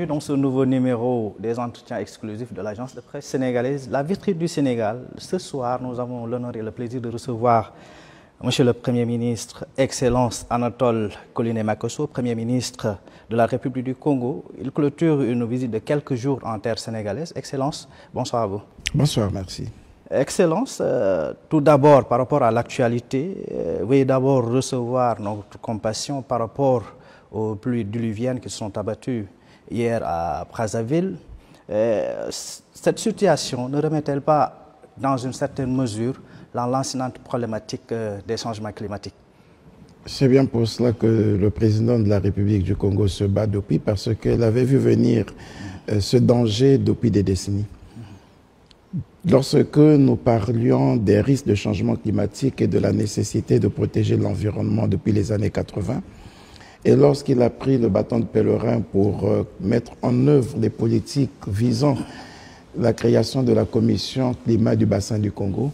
bienvenue dans ce nouveau numéro des entretiens exclusifs de l'agence de presse sénégalaise, La Vitrine du Sénégal. Ce soir, nous avons l'honneur et le plaisir de recevoir Monsieur le Premier ministre, Excellence Anatole Koliné-Makosso, Premier ministre de la République du Congo. Il clôture une visite de quelques jours en terre sénégalaise. Excellence, bonsoir à vous. Bonsoir, merci. Excellence, tout d'abord par rapport à l'actualité, veuillez d'abord recevoir notre compassion par rapport aux pluies diluviennes qui se sont abattues hier à Brazzaville. Cette situation ne remet-elle pas dans une certaine mesure dans l'encinante problématique des changements climatiques? C'est bien pour cela que le président de la République du Congo se bat depuis, parce qu'elle avait vu venir ce danger depuis des décennies. Lorsque nous parlions des risques de changement climatique et de la nécessité de protéger l'environnement depuis les années 80, et lorsqu'il a pris le bâton de pèlerin pour mettre en œuvre les politiques visant la création de la commission climat du bassin du Congo,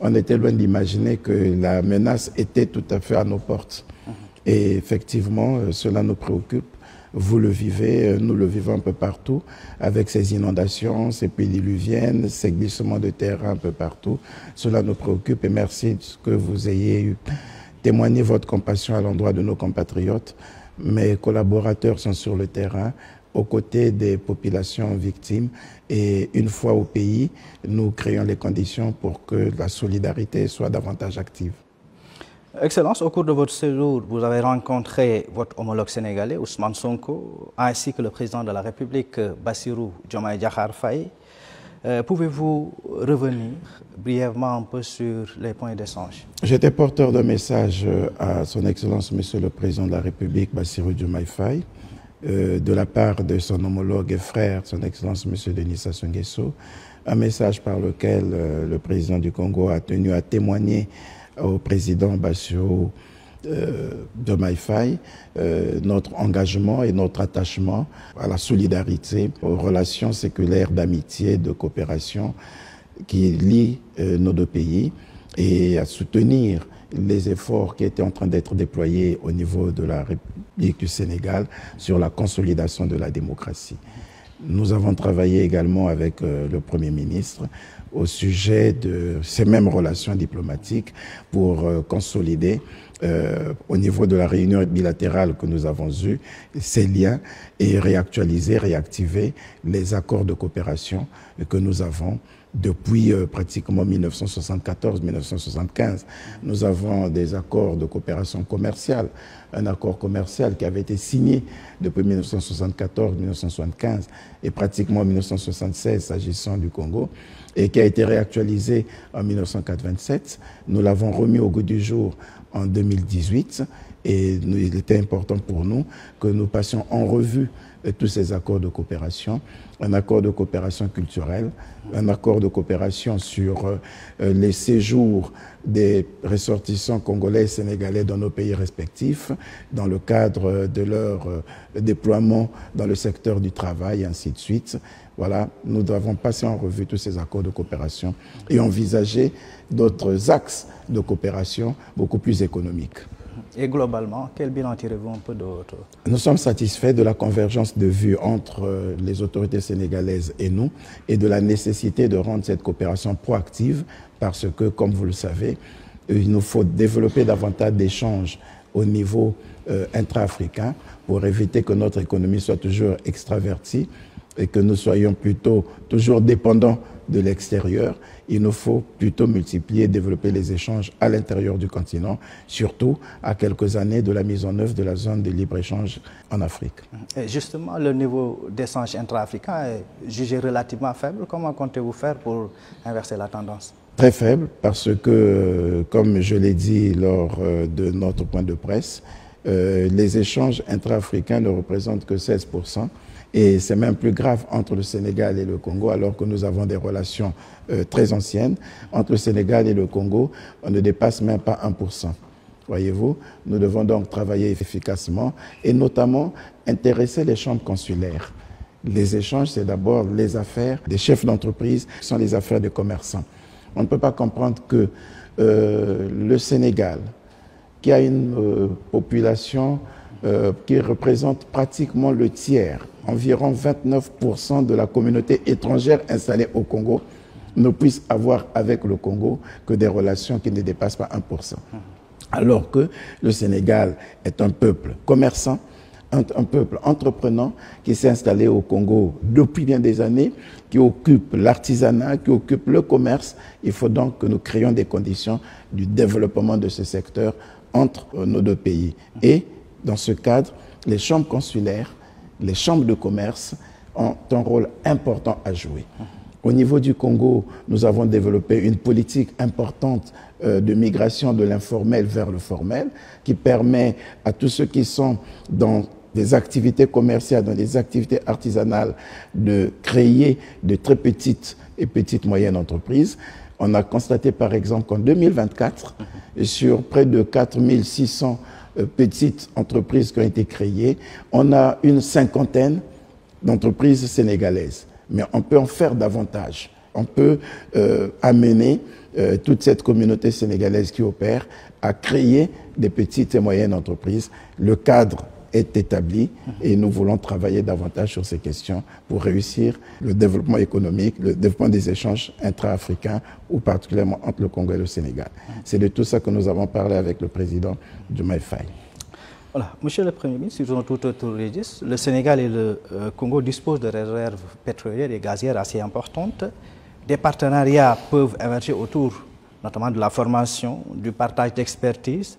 on était loin d'imaginer que la menace était tout à fait à nos portes. Et effectivement, cela nous préoccupe. Vous le vivez, nous le vivons un peu partout, avec ces inondations, ces pluies diluviennes, ces glissements de terrain un peu partout. Cela nous préoccupe et merci que vous ayez témoigné votre compassion à l'endroit de nos compatriotes. Mes collaborateurs sont sur le terrain, aux côtés des populations victimes, et une fois au pays, nous créons les conditions pour que la solidarité soit davantage active. Excellence, au cours de votre séjour, vous avez rencontré votre homologue sénégalais, Ousmane Sonko, ainsi que le président de la République, Bassirou Diomaye Diakhar Faye. Pouvez-vous revenir brièvement un peu sur les points d'échange? J'étais porteur d'un message à son Excellence, Monsieur le Président de la République, Bassirou Diomaye Faye, de la part de son homologue et frère, son Excellence M. Denis Sassou Nguesso, un message par lequel le président du Congo a tenu à témoigner au président Bassirou Diomaye Faye notre engagement et notre attachement à la solidarité, aux relations séculaires d'amitié, de coopération qui lient nos deux pays, et à soutenir les efforts qui étaient en train d'être déployés au niveau de la République du Sénégal sur la consolidation de la démocratie. Nous avons travaillé également avec le Premier ministre au sujet de ces mêmes relations diplomatiques pour consolider au niveau de la réunion bilatérale que nous avons eue ces liens et réactualiser, réactiver les accords de coopération que nous avons depuis pratiquement 1974-1975. Nous avons des accords de coopération commerciale, un accord commercial qui avait été signé depuis 1974-1975 et pratiquement 1976 s'agissant du Congo, et qui a été réactualisé en 1987. Nous l'avons remis au goût du jour en 2018 et il était important pour nous que nous passions en revue tous ces accords de coopération, un accord de coopération culturelle, un accord de coopération sur les séjours des ressortissants congolais et sénégalais dans nos pays respectifs, dans le cadre de leur déploiement dans le secteur du travail, et ainsi de suite. Voilà, nous avons passé en revue tous ces accords de coopération et envisagé d'autres axes de coopération beaucoup plus économiques. Et globalement, quel bilan tirez-vous un peu de votre... Nous sommes satisfaits de la convergence de vues entre les autorités sénégalaises et nous, et de la nécessité de rendre cette coopération proactive, parce que, comme vous le savez, il nous faut développer davantage d'échanges au niveau intra-africain pour éviter que notre économie soit toujours extravertie et que nous soyons plutôt toujours dépendants de l'extérieur. Il nous faut plutôt multiplier, développer les échanges à l'intérieur du continent, surtout à quelques années de la mise en œuvre de la zone de libre-échange en Afrique. Et justement, le niveau d'échange intra-africain est jugé relativement faible. Comment comptez-vous faire pour inverser la tendance? Très faible, parce que, comme je l'ai dit lors de notre point de presse, les échanges intra-africains ne représentent que 16%. Et c'est même plus grave entre le Sénégal et le Congo, alors que nous avons des relations très anciennes. Entre le Sénégal et le Congo, on ne dépasse même pas 1%. Voyez-vous, nous devons donc travailler efficacement et notamment intéresser les chambres consulaires. Les échanges, c'est d'abord les affaires des chefs d'entreprise, ce sont les affaires des commerçants. On ne peut pas comprendre que le Sénégal, qui a une population qui représente pratiquement le tiers, environ 29% de la communauté étrangère installée au Congo, ne puisse avoir avec le Congo que des relations qui ne dépassent pas 1%. Alors que le Sénégal est un peuple commerçant, un peuple entreprenant qui s'est installé au Congo depuis bien des années, qui occupe l'artisanat, qui occupe le commerce. Il faut donc que nous créions des conditions du développement de ce secteur entre nos deux pays. Et dans ce cadre, les chambres consulaires, les chambres de commerce ont un rôle important à jouer. Au niveau du Congo, nous avons développé une politique importante de migration de l'informel vers le formel qui permet à tous ceux qui sont dans des activités commerciales, dans des activités artisanales, de créer de très petites et petites moyennes entreprises. On a constaté par exemple qu'en 2024, sur près de 4600 petites entreprises qui ont été créées, on a une cinquantaine d'entreprises sénégalaises. Mais on peut en faire davantage. On peut amener toute cette communauté sénégalaise qui opère à créer des petites et moyennes entreprises. Le cadre est établi et nous voulons travailler davantage sur ces questions pour réussir le développement économique, le développement des échanges intra-africains ou particulièrement entre le Congo et le Sénégal. C'est de tout ça que nous avons parlé avec le président Diomaye Faye. Voilà. Monsieur le Premier ministre, sur tout autre registre, le Sénégal et le Congo disposent de réserves pétrolières et gazières assez importantes. Des partenariats peuvent émerger autour notamment de la formation, du partage d'expertise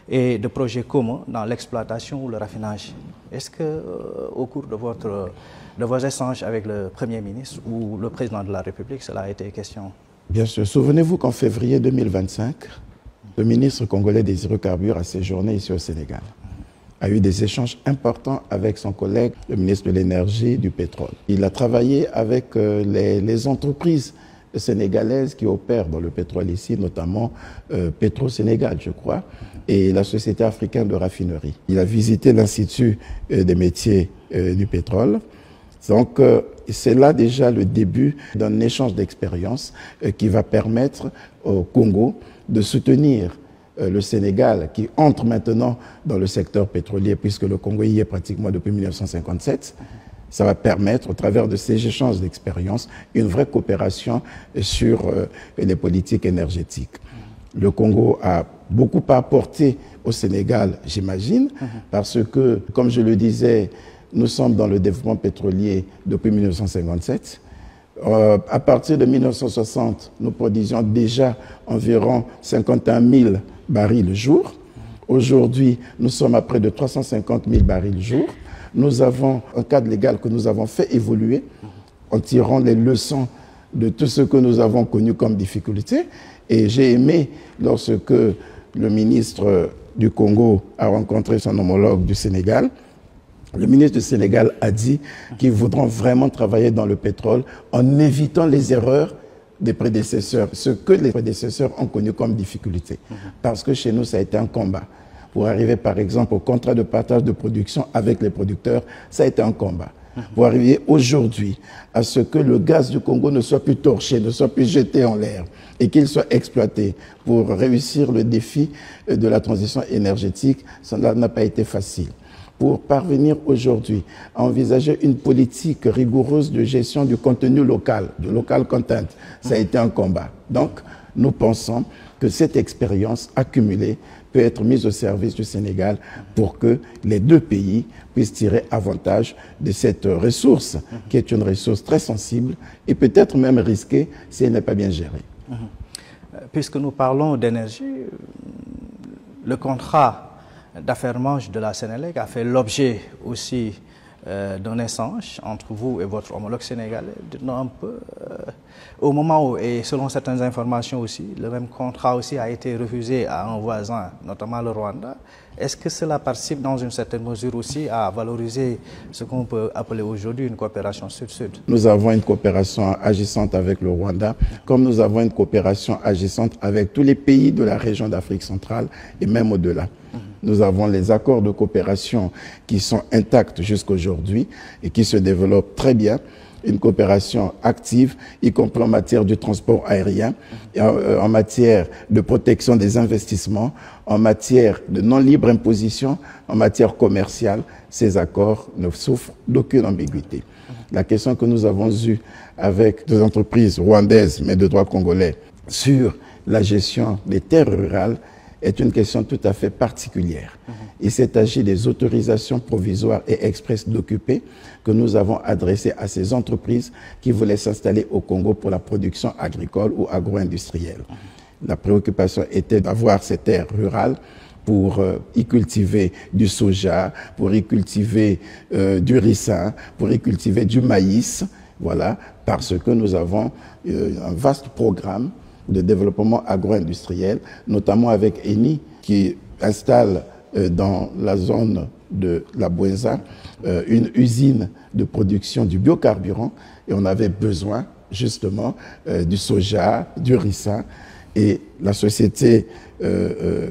et de projets communs dans l'exploitation ou le raffinage. Est-ce que, au cours de vos échanges avec le Premier ministre ou le Président de la République, cela a été question? Bien sûr. Souvenez-vous qu'en février 2025, le ministre congolais des hydrocarbures a séjourné ici au Sénégal, a eu des échanges importants avec son collègue, le ministre de l'Énergie et du Pétrole. Il a travaillé avec les entreprises sénégalaises qui opèrent dans le pétrole ici, notamment Petro-Sénégal, je crois, et la Société africaine de raffinerie. Il a visité l'Institut des métiers du pétrole. Donc, c'est là déjà le début d'un échange d'expériences qui va permettre au Congo de soutenir le Sénégal qui entre maintenant dans le secteur pétrolier puisque le Congo y est pratiquement depuis 1957. Ça va permettre, au travers de ces échanges d'expériences, une vraie coopération sur les politiques énergétiques. Le Congo a beaucoup à apporter au Sénégal, j'imagine, parce que, comme je le disais, nous sommes dans le développement pétrolier depuis 1957. À partir de 1960, nous produisions déjà environ 51 000 barils le jour. Aujourd'hui, nous sommes à près de 350 000 barils le jour. Nous avons un cadre légal que nous avons fait évoluer en tirant les leçons de tout ce que nous avons connu comme difficultés. Et j'ai aimé lorsque le ministre du Congo a rencontré son homologue du Sénégal. Le ministre du Sénégal a dit qu'ils voudront vraiment travailler dans le pétrole en évitant les erreurs des prédécesseurs, ce que les prédécesseurs ont connu comme difficulté. Parce que chez nous, ça a été un combat. Pour arriver, par exemple, au contrat de partage de production avec les producteurs, ça a été un combat. Pour arriver aujourd'hui à ce que le gaz du Congo ne soit plus torché, ne soit plus jeté en l'air et qu'il soit exploité pour réussir le défi de la transition énergétique, cela n'a pas été facile. Pour parvenir aujourd'hui à envisager une politique rigoureuse de gestion du contenu local, du local content, ça a été un combat. Donc, nous pensons que cette expérience accumulée peut être mise au service du Sénégal pour que les deux pays puissent tirer avantage de cette ressource, qui est une ressource très sensible et peut-être même risquée si elle n'est pas bien gérée. Puisque nous parlons d'énergie, le contrat d'affermage de la Sénélec a fait l'objet aussi d'un échange entre vous et votre homologue sénégalais. Dites-nous un peu, au moment où, et selon certaines informations aussi, le même contrat aussi a été refusé à un voisin, notamment le Rwanda. Est-ce que cela participe dans une certaine mesure aussi à valoriser ce qu'on peut appeler aujourd'hui une coopération sud-sud? Nous avons une coopération agissante avec le Rwanda, comme nous avons une coopération agissante avec tous les pays de la région d'Afrique centrale et même au-delà. Nous avons les accords de coopération qui sont intacts jusqu'aujourd'hui et qui se développent très bien. une coopération active, y compris en matière du transport aérien, et en matière de protection des investissements, en matière de non-libre imposition, en matière commerciale. Ces accords ne souffrent d'aucune ambiguïté. La question que nous avons eue avec des entreprises rwandaises, mais de droit congolais, sur la gestion des terres rurales est une question tout à fait particulière. Il s'est agi des autorisations provisoires et expresses d'occuper que nous avons adressées à ces entreprises qui voulaient s'installer au Congo pour la production agricole ou agro-industrielle. La préoccupation était d'avoir ces terres rurales pour y cultiver du soja, pour y cultiver du ricin, pour y cultiver du maïs, voilà, parce que nous avons un vaste programme de développement agro-industriel, notamment avec Eni, qui installe dans la zone de la Bouenza une usine de production du biocarburant, et on avait besoin justement du soja, du ricin, et la société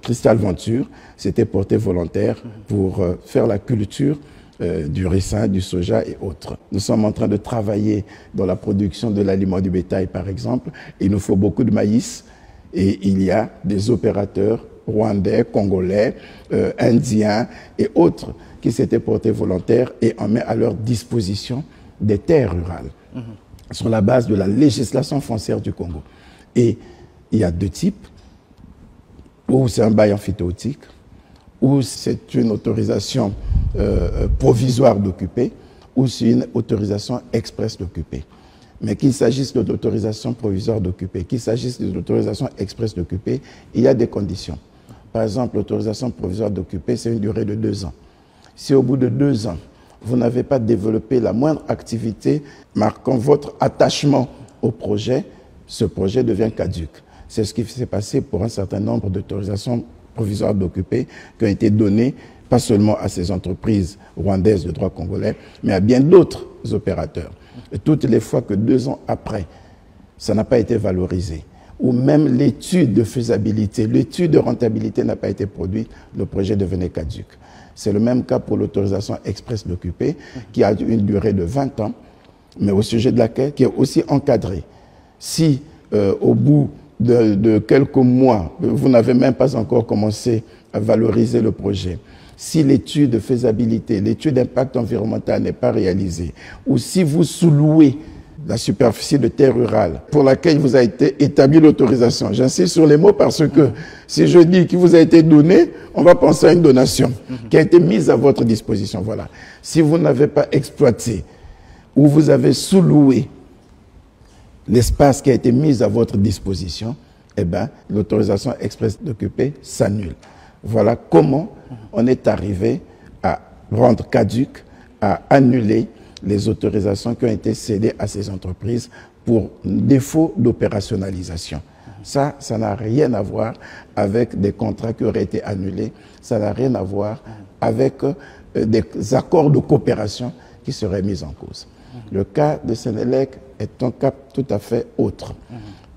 Cristal Venture s'était portée volontaire pour faire la culture du ricin, du soja et autres. Nous sommes en train de travailler dans la production de l'aliment du bétail, par exemple. Il nous faut beaucoup de maïs et il y a des opérateurs rwandais, congolais, indiens et autres qui s'étaient portés volontaires et en met à leur disposition des terres rurales sur la base de la législation foncière du Congo. Et il y a deux types, ou c'est un bail emphytéotique, ou c'est une autorisation provisoire d'occuper, ou c'est une autorisation express d'occuper. Mais qu'il s'agisse de l'autorisation provisoire d'occuper, qu'il s'agisse de l'autorisation express d'occuper, il y a des conditions. Par exemple, l'autorisation provisoire d'occuper, c'est une durée de 2 ans. Si au bout de 2 ans, vous n'avez pas développé la moindre activité marquant votre attachement au projet, ce projet devient caduc. C'est ce qui s'est passé pour un certain nombre d'autorisations provisoires d'occuper qui ont été données pas seulement à ces entreprises rwandaises de droit congolais, mais à bien d'autres opérateurs. Et toutes les fois que 2 ans après, ça n'a pas été valorisé, ou même l'étude de faisabilité, l'étude de rentabilité n'a pas été produite, le projet devenait caduc. C'est le même cas pour l'autorisation express d'occuper, qui a une durée de 20 ans, mais au sujet de laquelle qui est aussi encadrée. Si au bout de quelques mois, vous n'avez même pas encore commencé à valoriser le projet, si l'étude de faisabilité, l'étude d'impact environnemental n'est pas réalisée, ou si vous sous-louez la superficie de terre rurale pour laquelle vous a été établie l'autorisation. J'insiste sur les mots parce que si je dis qu'il vous a été donné, on va penser à une donation qui a été mise à votre disposition. Voilà. Si vous n'avez pas exploité ou vous avez sous-loué l'espace qui a été mis à votre disposition, eh bien, l'autorisation express d'occuper s'annule. Voilà comment on est arrivé à rendre caduc, à annuler les autorisations qui ont été cédées à ces entreprises pour défaut d'opérationnalisation. Ça n'a rien à voir avec des contrats qui auraient été annulés, ça n'a rien à voir avec des accords de coopération qui seraient mis en cause. Le cas de Sénélec est un cas tout à fait autre.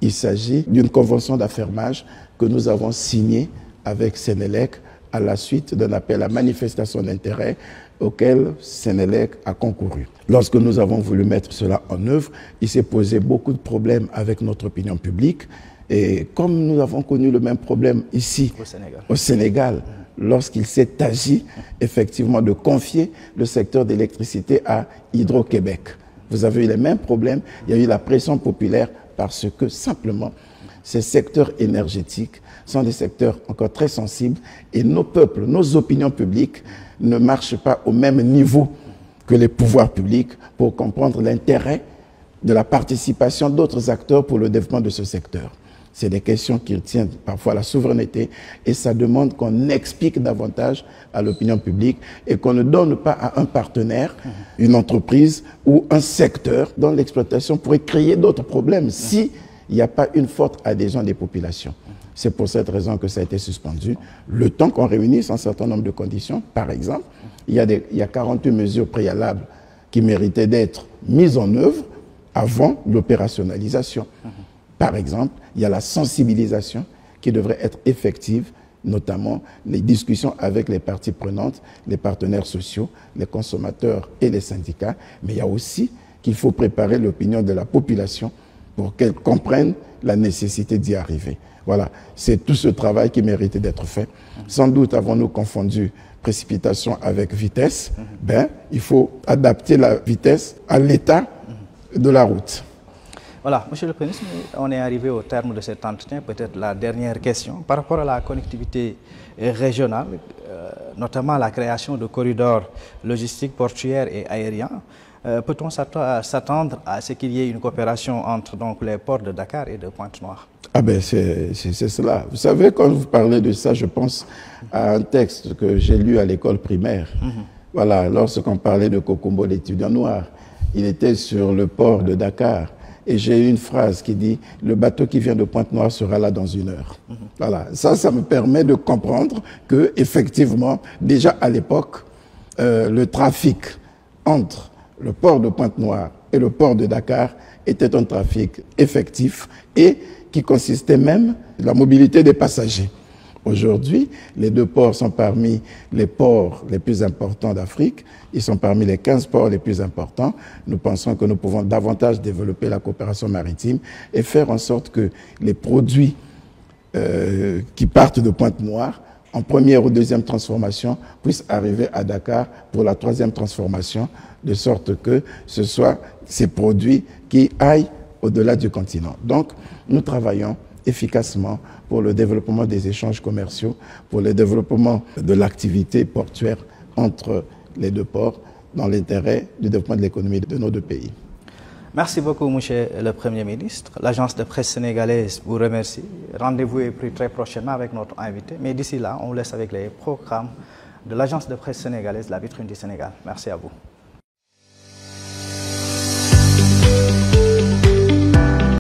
Il s'agit d'une convention d'affermage que nous avons signée avec Sénélec à la suite d'un appel à manifestation d'intérêt auquel Sénélec a concouru. Lorsque nous avons voulu mettre cela en œuvre, il s'est posé beaucoup de problèmes avec notre opinion publique. Et comme nous avons connu le même problème ici, au Sénégal, lorsqu'il s'est agi effectivement de confier le secteur d'électricité à Hydro-Québec. Vous avez eu les mêmes problèmes, il y a eu la pression populaire parce que simplement ces secteurs énergétiques sont des secteurs encore très sensibles et nos peuples, nos opinions publiques ne marchent pas au même niveau que les pouvoirs publics pour comprendre l'intérêt de la participation d'autres acteurs pour le développement de ce secteur. C'est des questions qui tiennent parfois à la souveraineté et ça demande qu'on explique davantage à l'opinion publique et qu'on ne donne pas à un partenaire, une entreprise ou un secteur dont l'exploitation pourrait créer d'autres problèmes s'il n'y a pas une forte adhésion des populations. C'est pour cette raison que ça a été suspendu. Le temps qu'on réunisse un certain nombre de conditions, par exemple, il y a 48 mesures préalables qui méritaient d'être mises en œuvre avant l'opérationnalisation. Par exemple, il y a la sensibilisation qui devrait être effective, notamment les discussions avec les parties prenantes, les partenaires sociaux, les consommateurs et les syndicats. Mais il y a aussi qu'il faut préparer l'opinion de la population pour qu'elle comprenne la nécessité d'y arriver. Voilà, c'est tout ce travail qui méritait d'être fait. Sans doute avons-nous confondu précipitation avec vitesse. Il faut adapter la vitesse à l'état de la route. Voilà, Monsieur le Premier ministre, on est arrivé au terme de cet entretien. Peut-être la dernière question par rapport à la connectivité régionale, notamment la création de corridors logistiques, portuaires et aériens. Peut-on s'attendre à ce qu'il y ait une coopération entre donc, les ports de Dakar et de Pointe-Noire? C'est cela. Vous savez, quand vous parlez de ça, je pense à un texte que j'ai lu à l'école primaire. Voilà, lorsqu'on parlait de Kokombo, l'étudiant noir, il était sur le port de Dakar. Et j'ai une phrase qui dit « Le bateau qui vient de Pointe-Noire sera là dans 1 heure ». Voilà, ça me permet de comprendre que effectivement, déjà à l'époque, le trafic entre le port de Pointe-Noire et le port de Dakar était un trafic effectif et qui consistait même dans la mobilité des passagers. Aujourd'hui, les 2 ports sont parmi les ports les plus importants d'Afrique. Ils sont parmi les 15 ports les plus importants. Nous pensons que nous pouvons davantage développer la coopération maritime et faire en sorte que les produits qui partent de Pointe-Noire en première ou deuxième transformation puissent arriver à Dakar pour la 3e transformation, de sorte que ce soit ces produits qui aillent au-delà du continent. Donc, nous travaillons efficacement pour le développement des échanges commerciaux, pour le développement de l'activité portuaire entre les 2 ports, dans l'intérêt du développement de l'économie de nos 2 pays. Merci beaucoup, Monsieur le Premier ministre. L'agence de presse sénégalaise vous remercie. Rendez-vous est pris très prochainement avec notre invité. Mais d'ici là, on vous laisse avec les programmes de l'agence de presse sénégalaise, la vitrine du Sénégal. Merci à vous.